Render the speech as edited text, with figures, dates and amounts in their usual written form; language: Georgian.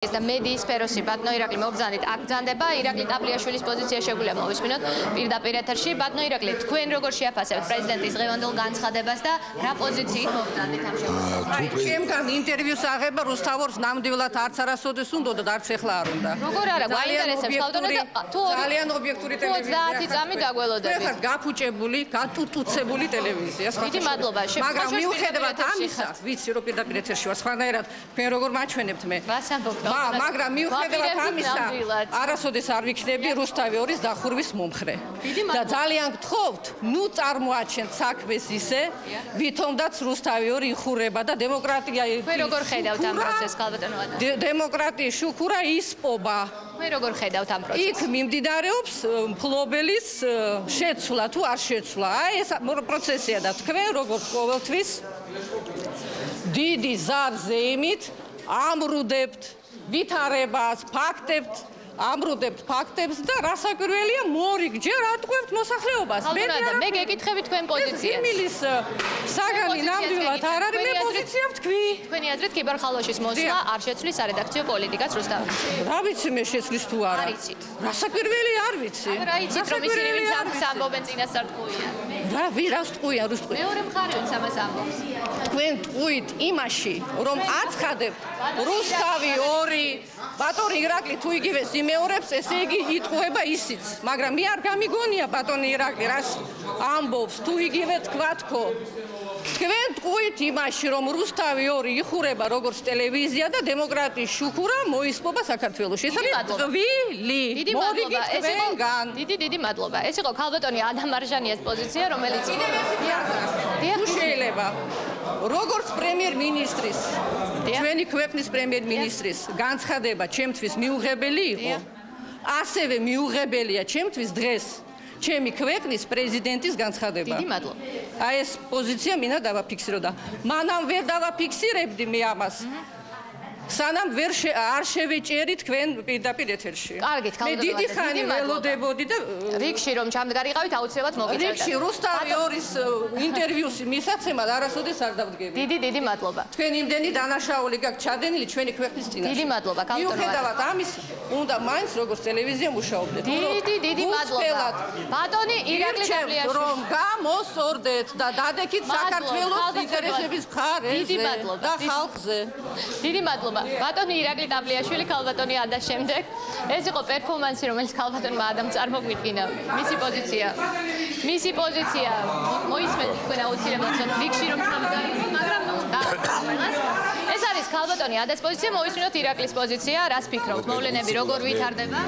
და მედიის სფეროსი ბატონო ირაკლი მოგზავნით აქ გზანდება ირაკლი ტაბლიაშვილის პოზიცია შეგვიძლია მოვისმინოთ პირდაპირ ეთერში ბატონო ირაკლი თქვენ როგორ შეაფასებთ პრეზიდენტის დღევანდელ განცხადებას და რა პოზიციით მოგზავნით ამ შემთხვევაში ჩემგან ინტერვიუს აღება რუსთავორს ნამდვილად არც არასოდეს უნდა და არც ახლა არ უნდა როგორ არა გვაინტერესებს ბატონო და თუ ძალიან ობიექტური ტელევიზია 30 წამი დაგველოდებით ხარ გაფუჭებული გატუტუცებული ტელევიზია დიდი მადლობა მაგრამ მიუხედავად ამისა ვიცი რომ პირდაპირ ეთერში ვარ სხვანაირად თქვენ როგორ მაჩვენებთ მე მაგრამ მიუხედავად ამისა არასოდეს არ ვიქნები რუსთავი 2-ის დახურვის მომხრე და ძალიან გთხოვთ ნუ წარმოაჩენთ საქმეს ისე ვითომდაც რუსთავი 2 იხურება და დემოკრატია თქვენ როგორ ხედავთ ამ პროცესს ქალბატონო დემოკრატიის შუქურა ისპობა თქვენ როგორ ხედავთ ამ პროცესს იქ მიმდინარეობს მფლობელის შეცვლა თუ არ შეცვლა აი ეს პროცესია და თქვენ როგორც ყოველთვის დიდი ზარზეიმით ამრუდებთ ვითარებას ფაქტებთ ამრუდებთ ფაქტებს და რასაკვირველია მორიგჯერ ატყვევთ მოსახლეობას მე გეკითხები თქვენ პოზიციას მილის საგანი ნამდვილად არ არის მე პოზიცია ვთქვი თქვენი აზრით კიბერხალვაშის მოსვლა არ შეცვლის არედაქციო პოლიტიკას რუსთავის რა ვიცი მე შეცვლის თუ არა არ იცით რასაკვირველი არ ვიცი რა იცით რომ ისინი ვინც ამბობენ წინასწარმტყუიან რა ვირას ტყუიან რუსტყვი მეორე მხარე ვინც ამას ამბობს თქვენ ტყუით იმაში რომ აცხადებთ რუსთავი 2 ბატონი ირაკლი თუ იგივე იმეორებს ესე იგი იტყუება ისიც მაგრამ მე არ გამიგონია ბატონი ირაკლი რას ამბობს თუ იგივე თქვათქო თქვენ ტყუით იმაში რომ რუსთავი 2 იხურება როგორც ტელევიზია და დემოკრატიის შუქურა მოისპობა საქართველოში ეს არის ტყვილი მორიგი თქვენგან დიდი მადლობა ეს იყო ქალბატონი ადამ არჟანიას პოზიცია რომელიც თუ შეიძლება როგორც პრემიერ-მინისტრის ჩვენი ქვეყნის პრემიერ-მინისტრის განცხადება ჩემთვის მიუღებელი იყო ასევე მიუღებელია ჩემთვის დღეს ჩემი ქვეყნის პრეზიდენტის განცხადება დიდი მადლობა აი ეს პოზიცია მინდა დავაფიქსირო და მანამ ვერ დავაფიქსირებდი მე ამას სანამ არ შევეჭერი თქვენ პირდაპირ ეთერში. კარგით, მე დიდი ხანი ველოდებოდი და რიგში რომ ჩამდგარიყავით აუცილებლად მოგიწევდა. რიგში რუსთავი 2-ის ინტერვიუსი მისაცემად არასოდეს არ დავდგები. დიდი მადლობა. თქვენ იმდენი დანაშაული გაქვთ ჩადენილი ჩვენი ქვეყნის წინაშე. დიდი მადლობა, კალბატონო. მიუხედავად ამის, უნდა მაინც როგორც ტელევიზია მუშაობდეთ. დიდი მადლობა. ბატონი ირაკლი ტაბლიაშვილი. რომ გამოსორდეთ და დადექით საქართველოს ინტერესების მხარეზე და ხალხზე. დიდი მადლობა. ბატონი ირაკლი ტაბლიაშვილი ქალბატონი ადას შემდეგ ეს იყო პერფორმანსი რომელიც ქალბატონმა ადამ წარმოგვიდგინა მისი პოზიცია მოისმენთ თქვენ აუცილებლად რიგში რომ ჩამდგარიყავით მაგრამ ეს არის ქალბატონი ადას პოზიცია მოვისმინოთ ირაკლის პოზიცია რას ფიქრობთ მოვლენები როგორ ვითარდება